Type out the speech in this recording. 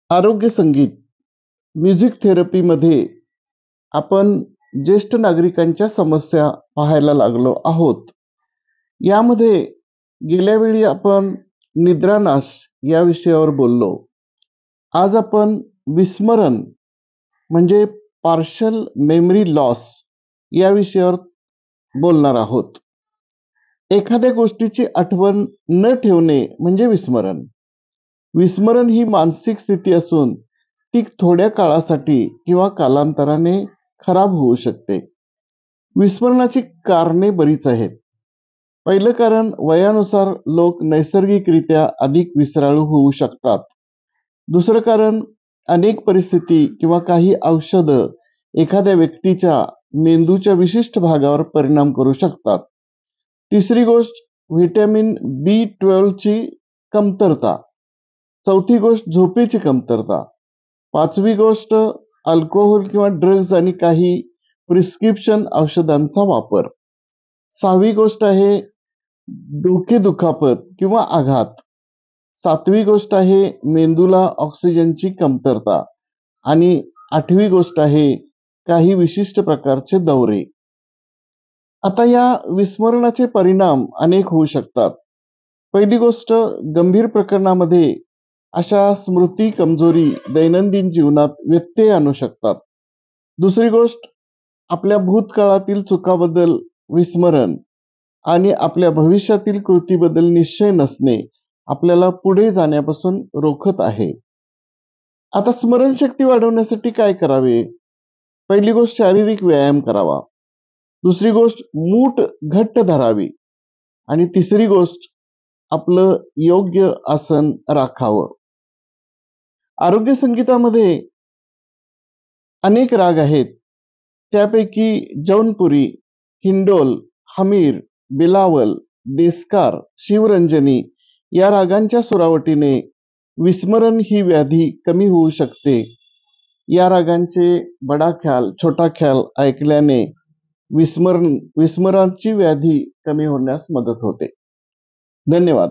आरोग्य संगीत म्युझिक थेरपीमध्ये आपण ज्येष्ठ नागरिकांच्या समस्या पाहायला लागलो आहोत. यामध्ये गेल्या वेळी आपण निद्रानाश या विषयावर बोललो. आज आपण विस्मरण म्हणजे पार्शल मेमरी लॉस या विषयावर बोलणार आहोत. एखाद्या गोष्टीची आठवण न ठेवणे म्हणजे विस्मरण. विस्मरण ही मानसिक स्थिती असून ती थोड्या काळासाठी किंवा कालांतराने खराब होऊ शकते. विस्मरणाची कारणे बरीच आहेत. पहिलं कारण वयानुसार लोक नैसर्गिकरित्या अधिक विसराळू होऊ शकतात. दुसरं कारण अनेक परिस्थिती किंवा काही औषधं एखाद्या व्यक्तीच्या मेंदूच्या विशिष्ट भागावर परिणाम करू शकतात. तिसरी गोष्ट व्हिटॅमिन B12 ची कमतरता. चौथी गोष्ट झोपेची कमतरता. पाचवी गोष्ट अल्कोहोल किंवा ड्रग्ज आणि काही प्रिस्क्रिप्शन औषधांचा वापर. सहावी गोष्ट आहे डोके दुखापत किंवा आघात. सातवी गोष्ट आहे मेंदूला ऑक्सिजनची कमतरता आणि आठवी गोष्ट आहे काही विशिष्ट प्रकारचे दौरे. आता या विस्मरणाचे परिणाम अनेक होऊ शकतात. पहिली गोष्ट गंभीर प्रकरणामध्ये अशा स्मृती कमजोरी दैनंदिन जीवनात व्यत्यय आणू शकतात. दुसरी गोष्ट आपल्या भूतकाळातील चुकाबद्दल विस्मरण आणि आपल्या भविष्यातील कृतीबद्दल निश्चय नसणे आपल्याला पुढे जाण्यापासून रोखत आहे. आता स्मरणशक्ती वाढवण्यासाठी काय करावे? पहिली गोष्ट शारीरिक व्यायाम करावा. दुसरी गोष्ट मूठ घट्ट धरावी आणि तिसरी गोष्ट आपलं योग्य आसन राखावं. आरोग्य संगीतामध्ये अनेक राग आहेत. त्यापैकी जौनपुरी, हिंडोल, हमीर, बिलावल, देस्कार, शिवरंजनी या रागांच्या सुरावटीने विस्मरण ही व्याधी कमी होऊ शकते. या रागांचे बडा ख्याल, छोटा ख्याल ऐकल्याने विस्मरणाची व्याधी कमी होण्यास मदत होते. धन्यवाद.